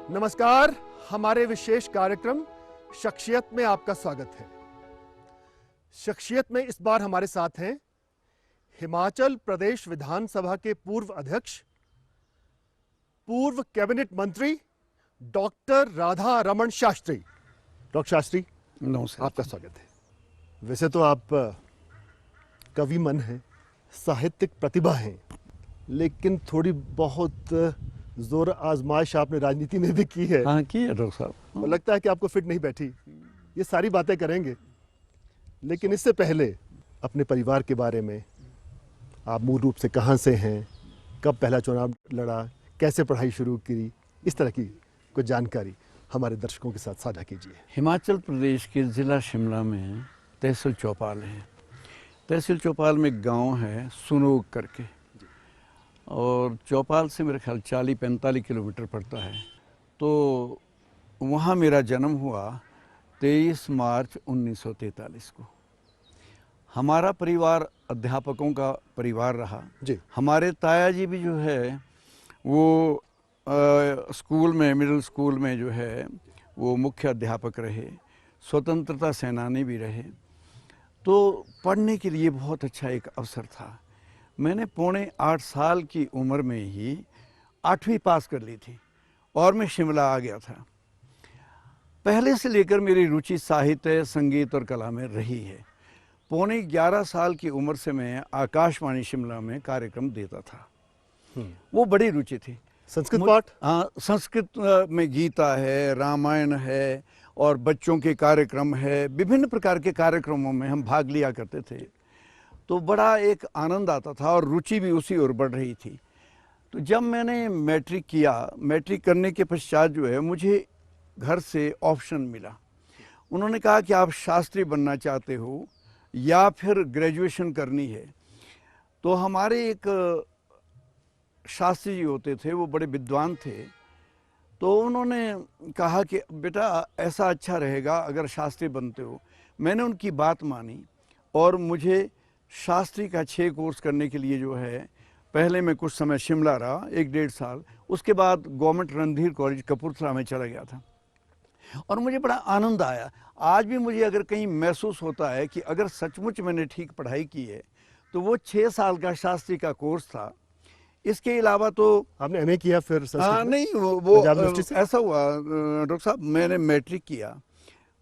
नमस्कार, हमारे विशेष कार्यक्रम शख्सियत में आपका स्वागत है। शख्सियत में इस बार हमारे साथ हैं हिमाचल प्रदेश विधानसभा के पूर्व अध्यक्ष, पूर्व कैबिनेट मंत्री डॉक्टर राधा रमन शास्त्री। डॉक्टर शास्त्री, नमस्कार। आपका स्वागत है। वैसे तो आप कवि मन हैं, साहित्यिक प्रतिभा हैं, लेकिन थोड़ी बहुत जोर आजमाइश आपने राजनीति में भी की है। हाँ, की है डॉक्टर साहब। और लगता है कि आपको फिट नहीं बैठी। ये सारी बातें करेंगे, लेकिन इससे पहले अपने परिवार के बारे में, आप मूल रूप से कहाँ से हैं, कब पहला चुनाव लड़ा, कैसे पढ़ाई शुरू की, इस तरह की कुछ जानकारी हमारे दर्शकों के साथ साझा कीजिए। हिमाचल प्रदेश के ज़िला शिमला में तहसील चौपाल है। तहसील चौपाल में गांव है सुनोग करके, और चौपाल से मेरे ख्याल 40-45 किलोमीटर पड़ता है। तो वहाँ मेरा जन्म हुआ 23 मार्च 1943 को। हमारा परिवार अध्यापकों का परिवार रहा जी। हमारे ताया जी भी जो है वो स्कूल में, मिडिल स्कूल में जो है वो मुख्य अध्यापक रहे, स्वतंत्रता सेनानी भी रहे। तो पढ़ने के लिए बहुत अच्छा एक अवसर था। मैंने 7.25 साल की उम्र में ही 8वीं पास कर ली थी और मैं शिमला आ गया था। पहले से लेकर मेरी रुचि साहित्य, संगीत और कला में रही है। 11.25 साल की उम्र से मैं आकाशवाणी शिमला में कार्यक्रम देता था। वो बड़ी रुचि थी। संस्कृत पाठ? हाँ, संस्कृत में गीता है, रामायण है और बच्चों के कार्यक्रम है। विभिन्न प्रकार के कार्यक्रमों में हम भाग लिया करते थे। तो बड़ा एक आनंद आता था और रुचि भी उसी ओर बढ़ रही थी। तो जब मैंने मैट्रिक किया, मैट्रिक करने के पश्चात जो है मुझे घर से ऑप्शन मिला। उन्होंने कहा कि आप शास्त्री बनना चाहते हो या फिर ग्रेजुएशन करनी है। तो हमारे एक शास्त्री जी होते थे, वो बड़े विद्वान थे। तो उन्होंने कहा कि बेटा ऐसा अच्छा रहेगा अगर शास्त्री बनते हो। मैंने उनकी बात मानी और मुझे शास्त्री का 6 कोर्स करने के लिए जो है, पहले मैं कुछ समय शिमला रहा, 1-1.5 साल। उसके बाद गवर्नमेंट रणधीर कॉलेज कपूरथला में चला गया था और मुझे बड़ा आनंद आया। आज भी मुझे अगर कहीं महसूस होता है कि अगर सचमुच मैंने ठीक पढ़ाई की है तो वो 6 साल का शास्त्री का कोर्स था। इसके अलावा तो आपने एमए किया फिर संस्कृत में? नहीं, वो पंजाब यूनिवर्सिटी से? ऐसा हुआ डॉक्टर साहब, मैंने मैट्रिक किया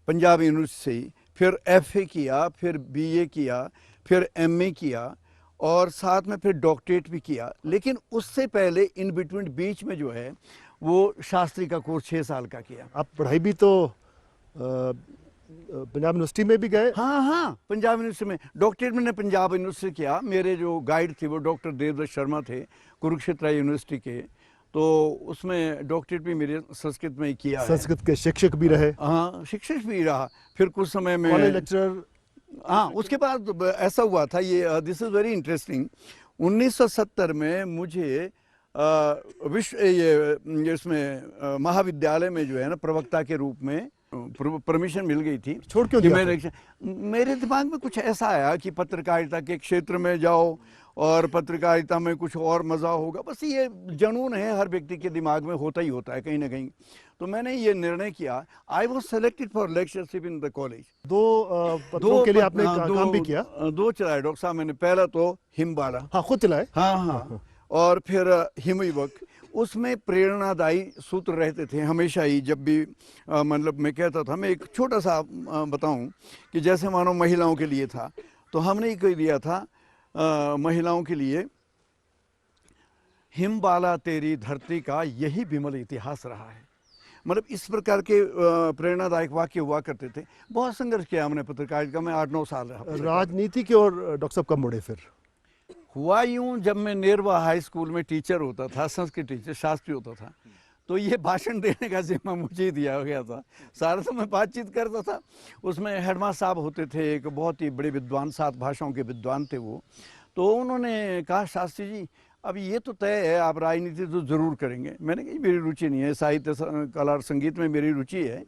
पंजाब यूनिवर्सिटी से, फिर एफए किया, फिर बीए किया, फिर एमए किया और साथ में फिर डॉक्टरेट भी किया। लेकिन उससे पहले इन बिटवीन बीच में जो है वो शास्त्री का कोर्स 6 साल का किया। आप पढ़ाई भी तो पंजाब यूनिवर्सिटी में भी गए? हाँ, पंजाब यूनिवर्सिटी में डॉक्टरेट मैंने पंजाब यूनिवर्सिटी किया। मेरे जो गाइड थे वो डॉक्टर देवदत्त शर्मा थे, कुरुक्षेत्र यूनिवर्सिटी के। तो उसमें डॉक्टरेट भी मेरे संस्कृत में ही किया है। संस्कृत के शिक्षक भी रहे? हाँ, शिक्षक भी रहा। फिर कुछ समय में कॉलेज लेक्चरर? हाँ, उसके बाद ऐसा हुआ था, ये दिस इज़ वेरी इंटरेस्टिंग। 1970 में मुझे विश्व ये इसमें महाविद्यालय में जो है ना प्रवक्ता के रूप में परमिशन मिल गई थी। छोड़ क्यों कि दिया? मेरे दिमाग में कुछ ऐसा आया कि पत्रकारिता के क्षेत्र में जाओ और पत्रकारिता में कुछ और मज़ा होगा। बस ये जुनून है, हर व्यक्ति के दिमाग में होता ही होता है कहीं ना कहीं। तो मैंने ये निर्णय किया। I was selected for lectureship in the college. 2 पत्रों के लिए आपने काम भी किया? 2 चलाए डॉक्टर साहब मैंने। पहला तो हिमबाला, हाँ, खुद चलाए? हाँ, और फिर हिमयुवक। उसमें प्रेरणादायी सूत्र रहते थे हमेशा ही। जब भी मतलब मैं कहता था, मैं एक छोटा सा बताऊं कि जैसे मानो महिलाओं के लिए था, तो हमने एक दिया था महिलाओं के लिए, हिमबाला तेरी धरती का यही विमल इतिहास रहा है। मतलब इस प्रकार के प्रेरणादायक वाक्य हुआ करते थे। बहुत संघर्ष किया हमने पत्रकारिता में, 8-9 साल रहा। राजनीति की ओर डॉक्टर साहब कब मुड़े फिर? हुआ यूं, जब मैं नेरवा हाई स्कूल में टीचर होता था, संस्कृत टीचर, शास्त्री होता था, तो ये भाषण देने का जिम्मा मुझे ही दिया गया था। सारा तो मैं बातचीत करता था। उसमें हेडमास्टर साहब होते थे, एक बहुत ही बड़े विद्वान, 7 भाषाओं के विद्वान थे वो। तो उन्होंने कहा, शास्त्री जी अब ये तो तय है आप राजनीति तो ज़रूर करेंगे। मैंने कहा मेरी रुचि नहीं है, साहित्य, कला और संगीत में मेरी रुचि है,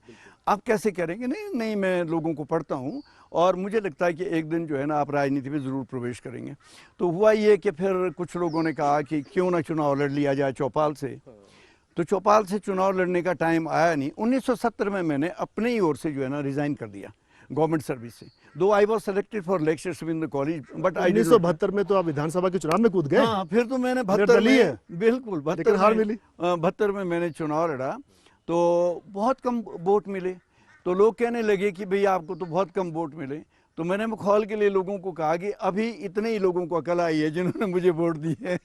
आप कैसे करेंगे? नहीं, मैं लोगों को पढ़ता हूँ और मुझे लगता है कि एक दिन जो है ना आप राजनीति में ज़रूर प्रवेश करेंगे। तो हुआ ये कि फिर कुछ लोगों ने कहा कि क्यों ना चुनाव लड़ लिया जाए चौपाल से। तो चौपाल से चुनाव लड़ने का टाइम आया नहीं। 1970 में मैंने अपने ही ओर से जो है ना रिजाइन कर दिया गवर्नमेंट सर्विस से। दो I was selected for lectureship in the college, but 1972 में तो आप विधानसभा के चुनाव में कूद गए। हाँ, फिर तो मैंने निर्दलीय है। बिल्कुल 72 में मैंने चुनाव लड़ा, तो बहुत कम वोट मिले। तो लोग कहने लगे कि भैया आपको तो बहुत कम वोट मिले। तो मैंने मखौल के लिए लोगों को कहा कि अभी इतने ही लोगों को अकल आई है जिन्होंने मुझे वोट दी है।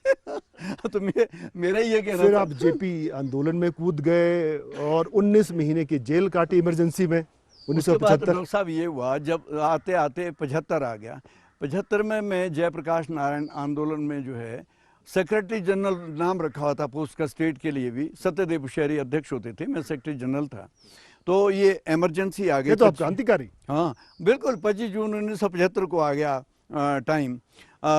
तो मेरा ये कहना फिर था। आप जेपी आंदोलन में कूद गए और 19 महीने की जेल काटी इमरजेंसी में। उसके बाद 1975 डॉक्टर साहब ये हुआ, जब आते आते 75 आ गया। 75 में मैं जयप्रकाश नारायण आंदोलन में जो है सेक्रेटरी जनरल नाम रखा हुआ था पोस्ट का, स्टेट के लिए भी। सत्यदेव बुशहरी अध्यक्ष होते थे, मैं सेक्रेटरी जनरल था। तो ये इमरजेंसी आ गई। ये तो आप क्रांतिकारी। हाँ बिल्कुल, 25 जून 1975 को आ गया टाइम,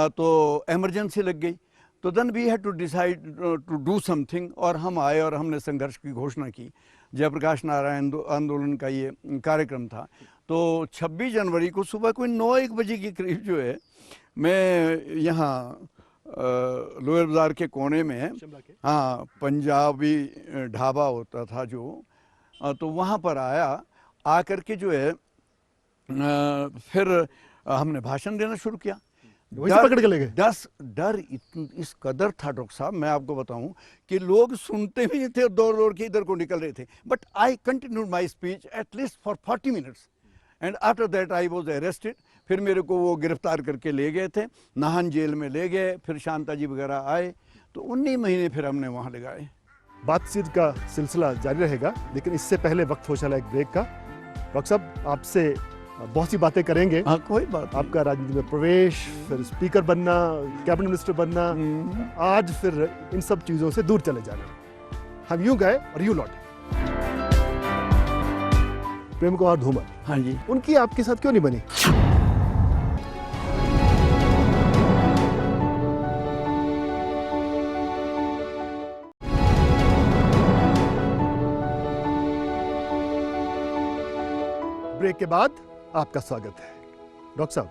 तो इमरजेंसी लग गई। तो then we had to decide to do something, और हम आए और हमने संघर्ष की घोषणा की। जयप्रकाश नारायण आंदोलन का ये कार्यक्रम था। तो 26 जनवरी को सुबह कोई 9-1 बजे के करीब जो है, मैं यहाँ लोअर बाजार के कोने में, हाँ, पंजाबी ढाबा होता था जो, तो वहाँ पर आया। आकर के जो है फिर हमने भाषण देना शुरू किया। वहीं से पकड़ के ले गए। डर इस कदर था डॉक्टर साहब, मैं आपको बताऊं कि लोग सुनते भी नहीं थे, दौड़ दौड़ के इधर को निकल रहे थे। But I continued my speech at least for 40 minutes and after that I was arrested. फिर मेरे को वो गिरफ्तार करके ले गए थे, नाहन जेल में ले गए। फिर शांता जी वगैरह आए, तो 19 महीने फिर हमने वहाँ लगाए। बातचीत का सिलसिला जारी रहेगा, लेकिन इससे पहले वक्त हो चला एक ब्रेक का। डॉक्टर साहब, आपसे बहुत सी बातें करेंगे। हाँ, कोई बात नहीं। आपका राजनीति में प्रवेश, फिर स्पीकर बनना, कैबिनेट मिनिस्टर बनना, आज फिर इन सब चीजों से दूर चले जाना। हम यूं गए और यूं लौटे। प्रेम कुमार धूमल, हाँ जी, उनकी आपके साथ क्यों नहीं बनी? ब्रेक के बाद आपका स्वागत है। डॉक्टर साहब,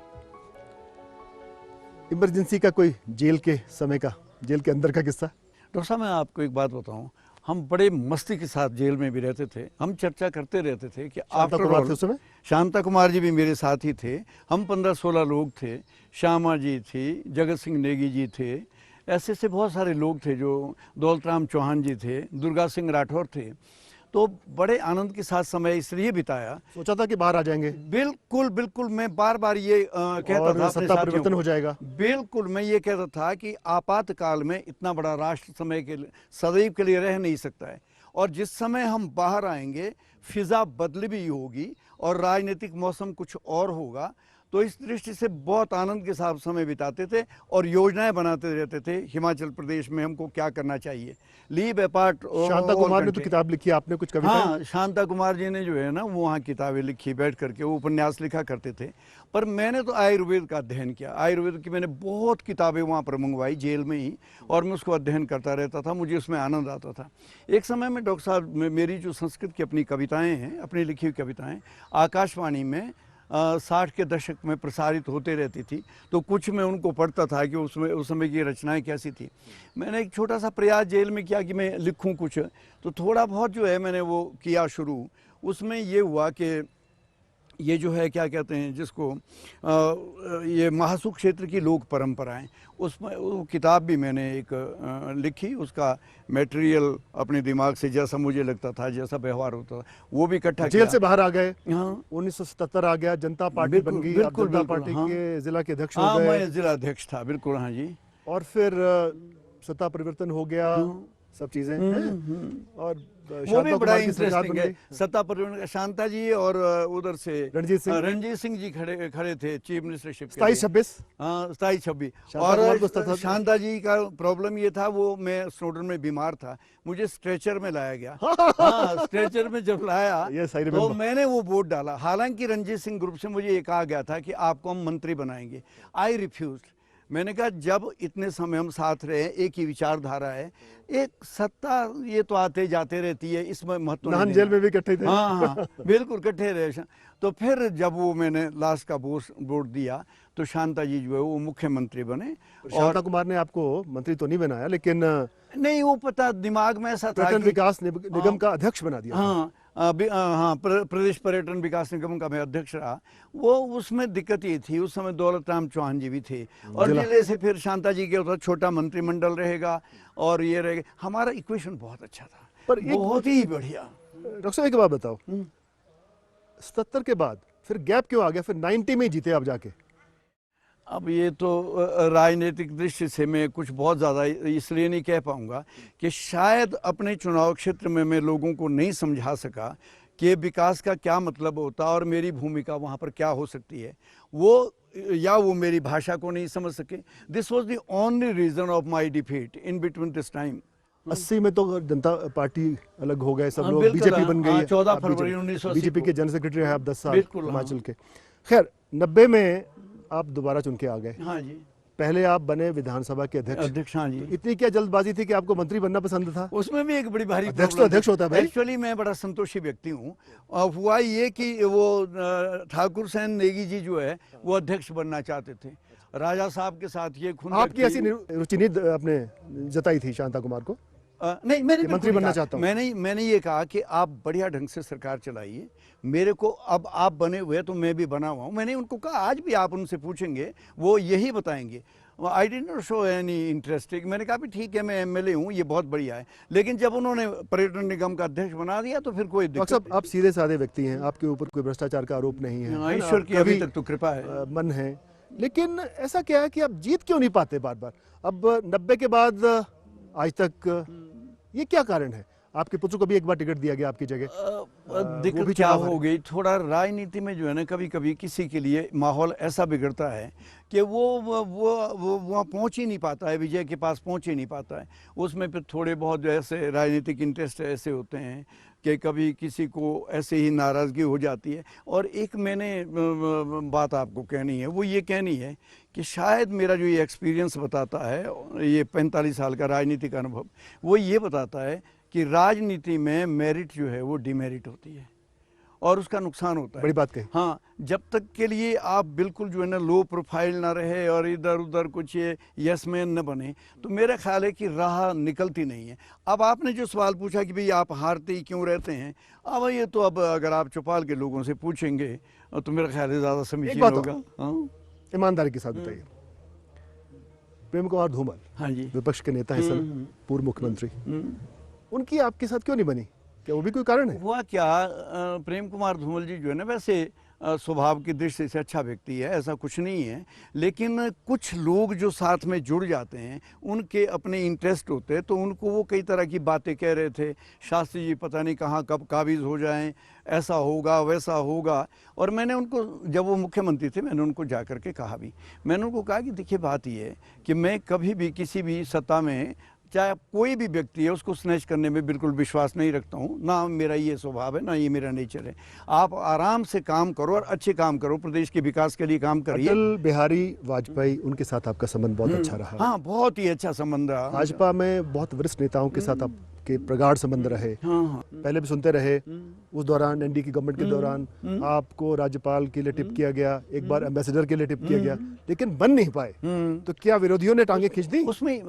इमरजेंसी का कोई जेल के समय का, जेल के अंदर का किस्सा? डॉक्टर साहब मैं आपको एक बात बताऊं, हम बड़े मस्ती के साथ जेल में भी रहते थे। हम चर्चा करते रहते थे कि शांता कुमार थे उस समय? शांता कुमार जी भी मेरे साथ ही थे। हम 15-16 लोग थे। श्यामा जी थी, जगत सिंह नेगी जी थे, ऐसे से बहुत सारे लोग थे, जो दौलत राम चौहान जी थे, दुर्गा सिंह राठौर थे। तो बड़े आनंद के साथ समय इसलिए बिताया। सोचा था कि बाहर आ जाएंगे? बिल्कुल बिल्कुल, मैं बार बार ये कहता था, सत्ता परिवर्तन हो जाएगा। बिल्कुल, मैं ये कहता था कि आपातकाल में इतना बड़ा राष्ट्र समय के लिए, सदैव के लिए रह नहीं सकता है। और जिस समय हम बाहर आएंगे फिजा बदली भी होगी और राजनीतिक मौसम कुछ और होगा। तो इस दृष्टि से बहुत आनंद के साथ समय बिताते थे और योजनाएं बनाते रहते थे हिमाचल प्रदेश में हमको क्या करना चाहिए। Leave apart. शांता कुमार ने तो किताब लिखी, आपने कुछ कविता? हाँ, शांता कुमार जी ने जो है ना वो वहाँ किताबें लिखी, बैठ करके वो उपन्यास लिखा करते थे। पर मैंने तो आयुर्वेद का अध्ययन किया। आयुर्वेद की मैंने बहुत किताबें वहाँ पर मंगवाई जेल में ही, और मैं उसको अध्ययन करता रहता था। मुझे उसमें आनंद आता था। एक समय में डॉक्टर साहब, मेरी जो संस्कृत की अपनी कविताएँ हैं, अपनी लिखी हुई कविताएँ आकाशवाणी में 60 के दशक में प्रसारित होते रहती थी। तो कुछ मैं उनको पढ़ता था कि उसमें उस समय की रचनाएं कैसी थी। मैंने एक छोटा सा प्रयास जेल में किया कि मैं लिखूं कुछ, तो थोड़ा बहुत जो है मैंने वो किया शुरू। उसमें ये हुआ कि ये जो है क्या कहते हैं जिसको, ये महासु क्षेत्र की लोक परंपराएं, उसमें वो किताब भी मैंने एक लिखी। उसका मटेरियल अपने दिमाग से जैसा मुझे लगता था, जैसा व्यवहार होता था, वो भी इकट्ठा किया। जेल से बाहर आ गए। हाँ, 1977 आ गया, जनता पार्टी बन गई। आप जनता पार्टी के जिला के अध्यक्ष हो गए। मैं जिला अध्यक्ष था, बिल्कुल। हाँ जी। और फिर सत्ता परिवर्तन हो गया, सब चीजें हैं। और वो भी बड़ा इंटरेस्टिंग है। सत्ता परिवर्तन, शांता जी और उधर से रणजीत सिंह जी खड़े थे चीफ मिनिस्टरशिप के लिए। 27-26। हाँ, 27-26। और शांता जी का प्रॉब्लम ये था, वो मैं स्नोडन में बीमार था, मुझे स्ट्रेचर में लाया गया। हाँ, स्ट्रेचर में जब लाया तो मैंने वो वोट डाला। हालांकि रणजीत सिंह ग्रुप से मुझे ये कहा गया था कि आपको हम मंत्री बनाएंगे। I refuse. मैंने कहा जब इतने समय हम साथ रहे, एक ही विचारधारा है, एक सत्ता ये तो आते जाते रहती है, इसमें महत्व नहीं नाहन देना। जेल में भी इकट्ठे थे। हाँ हाँ बिल्कुल इकट्ठे रहे। तो फिर जब वो मैंने लास्ट का वोट दिया तो शांता जी जो है वो मुख्यमंत्री बने। शांता कुमार ने आपको मंत्री तो नहीं बनाया, लेकिन नहीं वो पता दिमाग में ऐसा था पर्यटन कि विकास निगम का अध्यक्ष बना दिया। हाँ हाँ प्रदेश पर्यटन विकास निगम का मैं अध्यक्ष रहा। वो उसमें दिक्कत ये थी, उस समय दौलत राम चौहान जी भी थे और जिले से फिर शांता जी के होता छोटा मंत्रिमंडल रहेगा और ये रहेगा। हमारा इक्वेशन बहुत अच्छा था, पर बहुत ही बढ़िया। डॉक्टर साहब एक बात बताओ, 77 के बाद फिर गैप क्यों आ गया? फिर 90 में ही जीते आप जाके। अब ये तो राजनीतिक दृष्टि से मैं कुछ बहुत ज़्यादा इसलिए नहीं कह पाऊंगा कि शायद अपने चुनाव क्षेत्र में मैं लोगों को नहीं समझा सका कि विकास का क्या मतलब होता और मेरी भूमिका वहाँ पर क्या हो सकती है, वो या वो मेरी भाषा को नहीं समझ सके। This was the only reason of my defeat in between this time. 80 में तो जनता पार्टी अलग हो गए, सब हाँ, लोग बिल्कुल, बीजेपी बन गई हाँ, है। 14 आप फरवरी 1980 बीजेपी को। के जनरल सेक्रेटरी हैं आप 10 साल बिल्कुल, हाँ। हिमाचल के। खैर 90 में आप दोबारा चुन के आ गए। हाँ जी, पहले आप बने विधानसभा के अध्यक्ष। हाँ जी। इतनी क्या जल्दबाजी थी कि आपको मंत्री बनना पसंद था? उसमें भी एक बड़ी भारी अध्यक्ष तो अध्यक्ष होता है भाई। एक्चुअली मैं बड़ा संतोषी व्यक्ति हूँ। हुआ ये कि वो ठाकुर सेन नेगी जी जो है वो अध्यक्ष बनना चाहते थे। राजा साहब के साथ ये खुंदक आपकी ऐसी रुचि नहीं आपने जताई थी शांता कुमार को? नहीं, मैंने मंत्री बनना चाहता हूं। मैंने ये कहा कि आप बढ़िया ढंग से सरकार चलाइए, मेरे को अब आप बने हुए तो मैं भी बना हुआ हूँ। मैंने उनको कहा, आज भी आप उनसे पूछेंगे वो यही बताएंगे। I did not show any interesting. मैंने कहा भी ठीक है मैं एमएलए हूँ, ये बहुत बढ़िया है। लेकिन जब उन्होंने पर्यटन निगम का अध्यक्ष बना दिया तो फिर कोई दिक्कत आप सीधे साधे व्यक्ति हैं, आपके ऊपर कोई भ्रष्टाचार का आरोप नहीं है, नहीं। ईश्वर की अभी तक तो कृपा है, मन है। लेकिन ऐसा क्या है कि आप जीत क्यों नहीं पाते बार बार? अब 90 के बाद आज तक ये क्या कारण है? आपके पुत्र को भी एक बार टिकट दिया गया आपकी जगह। दिक्कत क्या हो गई, थोड़ा राजनीति में जो है ना कभी कभी किसी के लिए माहौल ऐसा बिगड़ता है कि वो वहाँ पहुँच ही नहीं पाता है, विजय के पास पहुँच ही नहीं पाता है। उसमें फिर थोड़े बहुत जो ऐसे राजनीतिक इंटरेस्ट ऐसे होते हैं कि कभी किसी को ऐसे ही नाराज़गी हो जाती है। और एक मैंने बात आपको कहनी है, वो ये कहनी है कि शायद मेरा जो ये एक्सपीरियंस बताता है, ये 45 साल का राजनीतिक अनुभव, वो ये बताता है कि राजनीति में मेरिट जो है वो डिमेरिट होती है और उसका नुकसान होता है। बड़ी बात कही। हाँ, जब तक के लिए आप बिल्कुल जो है ना लो प्रोफाइल ना रहे और इधर उधर कुछ ये यस मैन न बने, तो मेरा ख्याल है कि राह निकलती नहीं है। अब आपने जो सवाल पूछा कि भाई आप हारते ही क्यों रहते हैं, अब ये तो अब अगर आप चौपाल के लोगों से पूछेंगे तो मेरा ख्याल है ज़्यादा समीचीन होगा। हाँ, ईमानदारी के साथ बताइए, प्रेम कुमार धूमल, हाँ जी, विपक्ष के नेता हैं सर, पूर्व मुख्यमंत्री, उनकी आपके साथ क्यों नहीं बनी? क्या वो भी कोई कारण है? हुआ क्या, प्रेम कुमार धूमल जी जो है ना वैसे स्वभाव की दृष्टि से अच्छा व्यक्ति है, ऐसा कुछ नहीं है। लेकिन कुछ लोग जो साथ में जुड़ जाते हैं, उनके अपने इंटरेस्ट होते हैं, तो उनको वो कई तरह की बातें कह रहे थे। शास्त्री जी पता नहीं कहाँ कब काबिज हो जाएं, ऐसा होगा वैसा होगा। और मैंने उनको, जब वो मुख्यमंत्री थे, मैंने उनको जा कर के कहा भी, मैंने उनको कहा कि देखिए बात ये है कि मैं कभी भी किसी भी सत्ता में, चाहे कोई भी व्यक्ति है, उसको स्नैच करने में बिल्कुल विश्वास नहीं रखता हूँ। ना मेरा ये स्वभाव है, ना ये मेरा नेचर है। आप आराम से काम करो और अच्छे काम करो, प्रदेश के विकास के लिए काम करिए। अटल बिहारी वाजपेयी, उनके साथ आपका संबंध बहुत अच्छा रहा। हाँ, बहुत ही अच्छा संबंध रहा। भाजपा में बहुत वरिष्ठ नेताओं के साथ आपके प्रगाढ़ संबंध रहे। हाँ, पहले भी सुनते रहे, उस दौरान एनडी की गवर्नमेंट के दौरान आपको राज्यपाल के लिए टिप किया गया, एक बार एम्बेसडर के लिए टिप किया गया, लेकिन बन नहीं पाए। तो क्या विरोधियों ने टांगे खींच दी? उसमें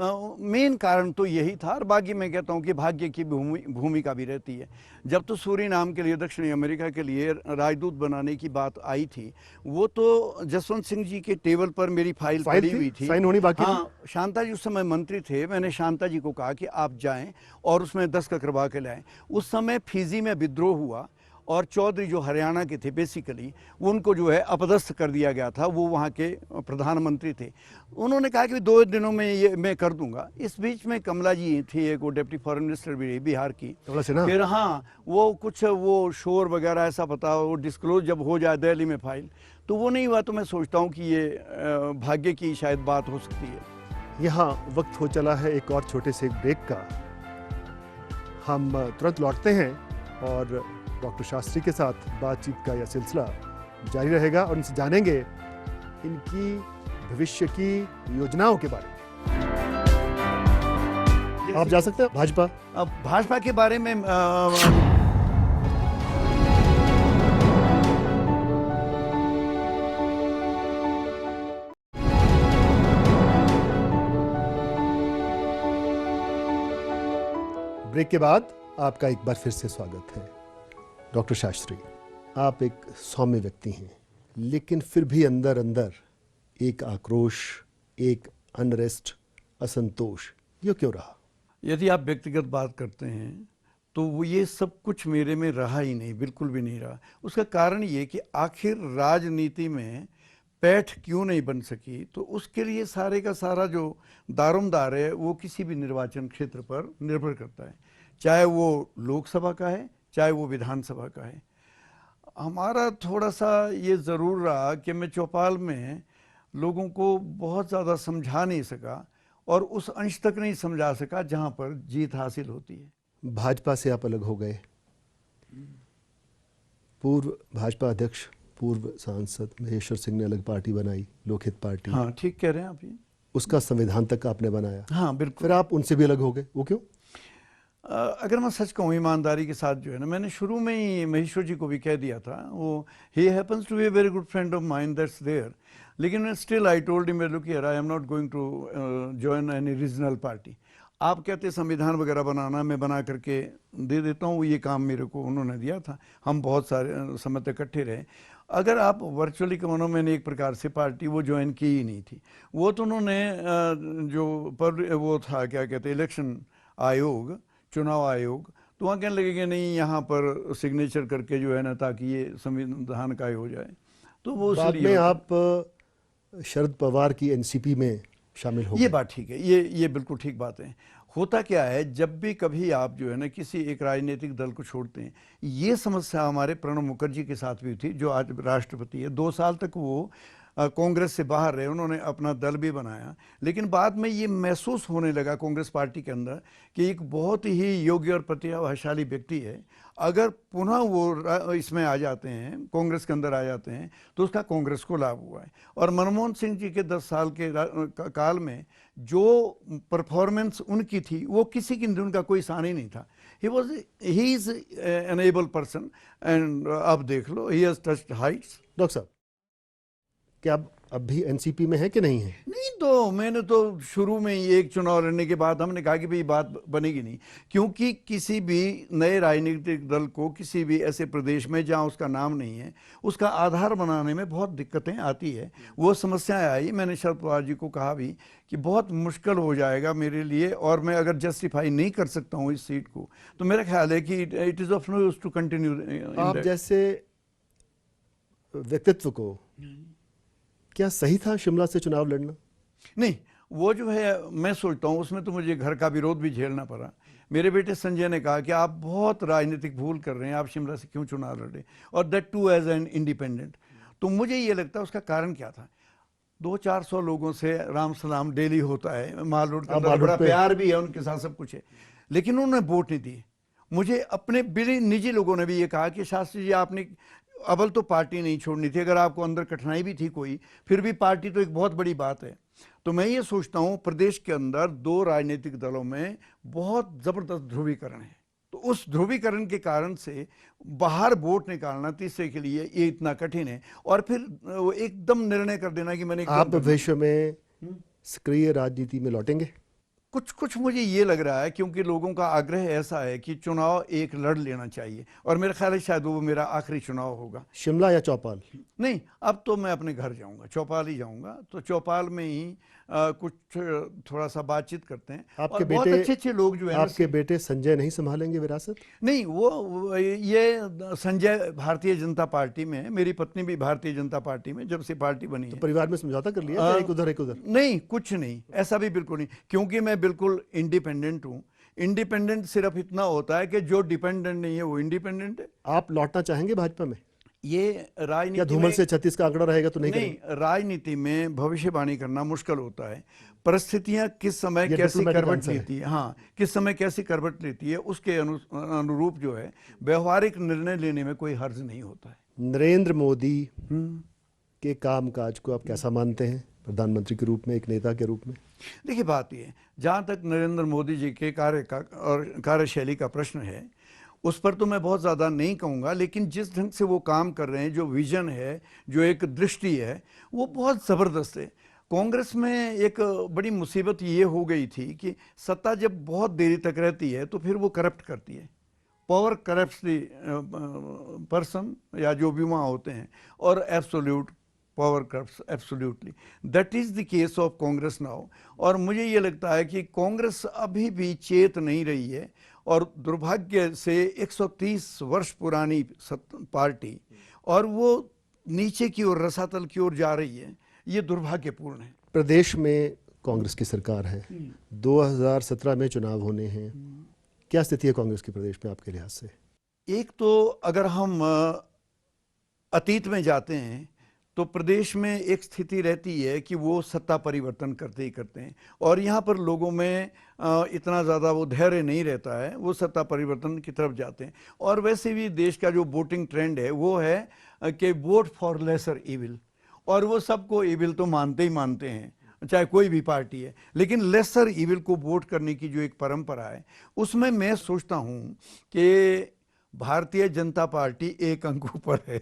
मेन कारण तो यही था। और बाकी मैं कहता हूँ कि भाग्य की भूमिका भी रहती है। जब तो सूरीनाम के लिए, दक्षिणी अमेरिका के लिए राजदूत बनाने की बात आई थी, वो तो जसवंत सिंह जी के टेबल पर मेरी फाइल पड़ी हुई थी, साइन होनी बाकी हाँ, शांता जी उस समय मंत्री थे। मैंने शांता जी को कहा कि आप जाएं और उसमें दस्तखत करवा के लाएं। उस समय फिजी में विद्रोह हुआ और चौधरी जो हरियाणा के थे बेसिकली, उनको जो है अपदस्थ कर दिया गया था। वो वहाँ के प्रधानमंत्री थे। उन्होंने कहा कि 2 दिनों में ये मैं कर दूंगा। इस बीच में कमला जी थी, एक वो डिप्टी फॉरेन मिनिस्टर भी रही बिहार की। फिर हाँ, वो कुछ वो शोर वगैरह ऐसा पता, वो डिस्क्लोज जब हो जाए दिल्ली में फाइल, तो वो नहीं हुआ। तो मैं सोचता हूँ कि ये भाग्य की शायद बात हो सकती है। यहाँ वक्त हो चला है एक और छोटे से ब्रेक का। हम तुरंत लौटते हैं और डॉक्टर शास्त्री के साथ बातचीत का यह सिलसिला जारी रहेगा और इनसे जानेंगे इनकी भविष्य की योजनाओं के बारे में। आप जा सकते हैं भाजपा। अब भाजपा के बारे में ब्रेक के बाद आपका एक बार फिर से स्वागत है। डॉक्टर शास्त्री, आप एक सौम्य व्यक्ति हैं, लेकिन फिर भी अंदर अंदर एक आक्रोश, एक अनरेस्ट, असंतोष, ये क्यों रहा? यदि आप व्यक्तिगत बात करते हैं तो वो ये सब कुछ मेरे में रहा ही नहीं, बिल्कुल भी नहीं रहा। उसका कारण ये कि आखिर राजनीति में पैठ क्यों नहीं बन सकी, तो उसके लिए सारे का सारा जो दारोमदार है वो किसी भी निर्वाचन क्षेत्र पर निर्भर करता है, चाहे वो लोकसभा का है चाहे वो विधानसभा का है। हमारा थोड़ा सा ये ज़रूर रहा कि मैं चौपाल में लोगों को बहुत ज़्यादा समझा नहीं सका और उस अंश तक नहीं समझा सका जहाँ पर जीत हासिल होती है। भाजपा से आप अलग हो गए। पूर्व भाजपा अध्यक्ष, पूर्व सांसद महेश्वर सिंह ने अलग पार्टी बनाई, लोकहित पार्टी। हाँ, ठीक कह रहे हैं आप ये। उसका संविधान तक आपने बनाया। हाँ बिल्कुल। फिर आप उनसे भी अलग हो गए, वो क्यों? अगर मैं सच कहूँ ईमानदारी के साथ जो है ना, मैंने शुरू में ही महेश्वर जी को भी कह दिया था, वो ही happens to be a very good friend of mine that's there, लेकिन still I told him, look here, I am not going to join any regional party. आप कहते संविधान वगैरह बनाना, मैं बना करके दे देता हूँ, ये काम मेरे को उन्होंने दिया था, हम बहुत सारे समय तक इकट्ठे रहे। अगर आप वर्चुअली कमानो, मैंने एक प्रकार से पार्टी वो ज्वाइन की ही नहीं थी। वो तो उन्होंने जो पर वो था क्या कहते इलेक्शन आयोग, चुनाव आयोग, तो वहाँ कहने लगे कि नहीं यहाँ पर सिग्नेचर करके जो है ना, ताकि ये संविधान का ही हो जाए। तो वो बाद में आप शरद पवार की एनसीपी में शामिल हो गए। ये बात ठीक है, ये बिल्कुल ठीक बात है। होता क्या है, जब भी कभी आप जो है ना किसी एक राजनीतिक दल को छोड़ते हैं, ये समस्या हमारे प्रणब मुखर्जी के साथ भी थी, जो आज राष्ट्रपति है। 2 साल तक वो कांग्रेस से बाहर रहे, उन्होंने अपना दल भी बनाया, लेकिन बाद में ये महसूस होने लगा कांग्रेस पार्टी के अंदर कि एक बहुत ही योग्य और प्रतिभाशाली व्यक्ति है, अगर पुनः वो इसमें आ जाते हैं, कांग्रेस के अंदर आ जाते हैं, तो उसका कांग्रेस को लाभ हुआ है। और मनमोहन सिंह जी के 10 साल के काल में जो परफॉर्मेंस उनकी थी, वो किसी की उनका कोई सानी नहीं था। He is an able person and अब देख लो, he has touched heights. Doctor साहब, क्या आप अब भी एनसीपी में है कि नहीं है? नहीं, तो मैंने तो शुरू में ही एक चुनाव लड़ने के बाद हमने कहा कि भाई बात बनेगी नहीं, क्योंकि किसी भी नए राजनीतिक दल को किसी भी ऐसे प्रदेश में जहां उसका नाम नहीं है, उसका आधार बनाने में बहुत दिक्कतें आती है। वो समस्याएं आई। मैंने शरद पवार जी को कहा भी कि बहुत मुश्किल हो जाएगा मेरे लिए, और मैं अगर जस्टिफाई नहीं कर सकता हूँ इस सीट को, तो मेरा ख्याल है कि it is of no use to continue. आप जैसे व्यक्तित्व को क्या सही था शिमला से चुनाव लड़ना? नहीं, वो जो है मैं सोचता हूँ उसमें तो मुझे घर का विरोध भी झेलना पड़ा। मेरे बेटे संजय ने कहा कि आप बहुत राजनीतिक भूल कर रहे हैं, आप शिमला से क्यों चुनाव लड़े, और that too as an independent. तो मुझे ये लगता है उसका कारण क्या था। 200-400 लोगों से राम सलाम डेली होता है, माल रोड का बड़ा प्यार भी है उनके साथ, सब कुछ है, लेकिन उन्होंने वोट नहीं दी। मुझे अपने बड़े निजी लोगों ने भी ये कहा कि शास्त्री जी, आपने अव्वल तो पार्टी नहीं छोड़नी थी, अगर आपको अंदर कठिनाई भी थी कोई, फिर भी पार्टी तो एक बहुत बड़ी बात है। तो मैं ये सोचता हूँ प्रदेश के अंदर 2 राजनीतिक दलों में बहुत ज़बरदस्त ध्रुवीकरण है, तो उस ध्रुवीकरण के कारण से बाहर वोट निकालना तीसरे के लिए ये इतना कठिन है, और फिर एकदम निर्णय कर देना कि मैंने। आप भविष्य में सक्रिय राजनीति में लौटेंगे? कुछ मुझे ये लग रहा है, क्योंकि लोगों का आग्रह ऐसा है कि चुनाव एक लड़ लेना चाहिए, और मेरा ख्याल है शायद वो मेरा आखिरी चुनाव होगा। शिमला या चौपाल? नहीं, अब तो मैं अपने घर जाऊंगा, चौपाल ही जाऊंगा, तो चौपाल में ही कुछ थोड़ा सा बातचीत करते हैं। आपके और बहुत अच्छे लोग जो है, आपके बेटे संजय नहीं संभालेंगे विरासत? नहीं, वो ये संजय भारतीय जनता पार्टी में है, मेरी पत्नी भी भारतीय जनता पार्टी में जब से पार्टी बनी है। परिवार में समझौता कर लिया, एक उधर एक उधर? नहीं, कुछ नहीं, ऐसा भी बिल्कुल नहीं, क्योंकि मैं बिल्कुल इंडिपेंडेंट हूँ। इंडिपेंडेंट सिर्फ इतना होता है कि जो डिपेंडेंट नहीं है वो इंडिपेंडेंट है। आप लौटना चाहेंगे भाजपा में? ये राजनीति धूमल से 36 का आंकड़ा रहेगा तो नहीं, राजनीति में भविष्यवाणी करना मुश्किल होता है। परिस्थितियां किस समय कैसी करवट लेती है, हाँ, किस समय कैसी करवट लेती है, उसके अनुरूप जो है व्यवहारिक निर्णय लेने में कोई हर्ज नहीं होता है। नरेंद्र मोदी के कामकाज को आप कैसा मानते हैं? प्रधानमंत्री के रूप में, एक नेता के रूप में? देखिए, बात ये, जहाँ तक नरेंद्र मोदी जी के कार्य का और कार्यशैली का प्रश्न है, उस पर तो मैं बहुत ज़्यादा नहीं कहूँगा, लेकिन जिस ढंग से वो काम कर रहे हैं, जो विजन है, जो एक दृष्टि है, वो बहुत ज़बरदस्त है। कांग्रेस में एक बड़ी मुसीबत ये हो गई थी कि सत्ता जब बहुत देरी तक रहती है तो फिर वो करप्ट करती है। पावर करप्ट्स द पर्सन, या जो भी वहाँ होते हैं, और absolute power corrupts absolutely. That is the case of Congress now. और मुझे ये लगता है कि कांग्रेस अभी भी चेत नहीं रही है, और दुर्भाग्य से 130 वर्ष पुरानी पार्टी, और वो नीचे की ओर, रसातल की ओर जा रही है, ये दुर्भाग्यपूर्ण है। प्रदेश में कांग्रेस की सरकार है, 2017 में चुनाव होने हैं, क्या स्थिति है कांग्रेस की प्रदेश में आपके लिहाज से? एक तो अगर हम अतीत में जाते हैं तो प्रदेश में एक स्थिति रहती है कि वो सत्ता परिवर्तन करते ही करते हैं, और यहाँ पर लोगों में इतना ज़्यादा वो धैर्य नहीं रहता है, वो सत्ता परिवर्तन की तरफ जाते हैं। और वैसे भी देश का जो वोटिंग ट्रेंड है वो है कि वोट फॉर लेसर इविल, और वो सबको इविल तो मानते ही मानते हैं, चाहे कोई भी पार्टी है, लेकिन लेसर इविल को वोट करने की जो एक परंपरा है, उसमें मैं सोचता हूँ कि भारतीय जनता पार्टी एक अंक ऊपर है।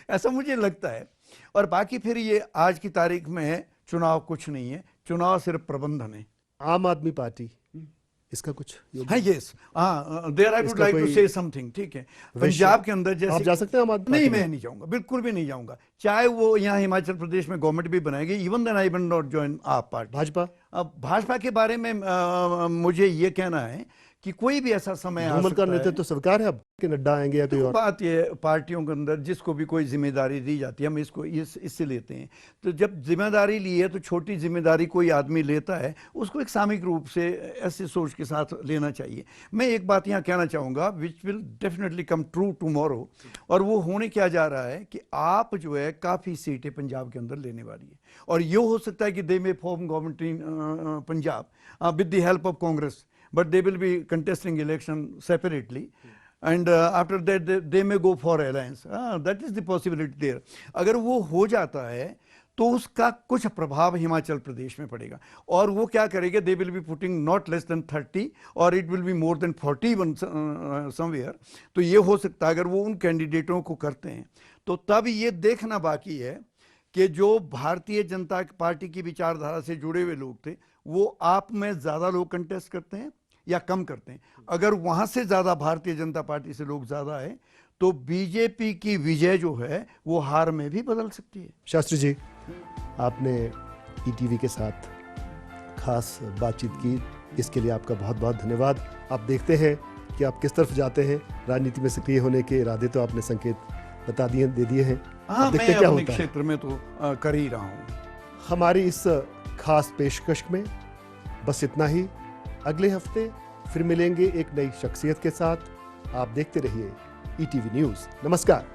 ऐसा मुझे लगता है। और बाकी फिर ये आज की तारीख में चुनाव कुछ नहीं है, चुनाव सिर्फ प्रबंधन है। आम आदमी पार्टी, इसका कुछ हाँ, यस, हाँ, there I would like to say something. ठीक है, पंजाब के अंदर जैसे आप जा सकते हैं आम आदमी नहीं, पार्टी मैं नहीं जाऊंगा, बिल्कुल भी नहीं जाऊंगा, चाहे वो यहाँ हिमाचल प्रदेश में गवर्नमेंट भी बनाएगी, even then I will not join AAP party. Bhajpa? अब भाजपा के बारे में मुझे ये कहना है कि कोई भी ऐसा समय आ धूमल सकता का है। नेतृत्व स्वीकार है अब कि नड्डा आएंगे या कोई तो और? बात ये, पार्टियों के अंदर जिसको भी कोई जिम्मेदारी दी जाती है, हम इसको इससे लेते हैं। तो जब जिम्मेदारी ली है तो छोटी जिम्मेदारी कोई आदमी लेता है, उसको एक सामूहिक रूप से ऐसी सोच के साथ लेना चाहिए। मैं एक बात यहाँ कहना चाहूँगा which will definitely come true tomorrow, और वो होने क्या जा रहा है कि आप जो है काफ़ी सीटें पंजाब के अंदर लेने वाली है, और ये हो सकता है कि they may form government in Punjab with the help of Congress, but they will be contesting election separately, and after that they may go for alliance. That is the possibility there. अगर वो हो जाता है तो उसका कुछ प्रभाव हिमाचल प्रदेश में पड़ेगा, और वो क्या करेंगे, they will be putting not less than 30 or it will be more than 41 somewhere. तो ये हो सकता है अगर वो उन कैंडिडेटों को करते हैं, तो तब ये देखना बाकी है कि जो भारतीय जनता पार्टी की विचारधारा से जुड़े हुए लोग थे, वो आप में ज़्यादा लोग कंटेस्ट करते हैं या कम करते हैं। अगर वहाँ से ज़्यादा भारतीय जनता पार्टी से लोग ज़्यादा है तो बीजेपी की विजय जो है वो हार में भी बदल सकती है। शास्त्री जी, आपने ईटीवी के साथ खास बातचीत की, इसके लिए आपका बहुत बहुत धन्यवाद। आप देखते हैं कि आप किस तरफ जाते हैं, राजनीति में सक्रिय होने के इरादे तो आपने संकेत बता दिए, दे दिए हैं। हाँ, मैं क्या अपने क्षेत्र में तो कर ही रहा हूँ। हमारी इस खास पेशकश में बस इतना ही। अगले हफ्ते फिर मिलेंगे एक नई शख्सियत के साथ। आप देखते रहिए ईटीवी न्यूज़। नमस्कार।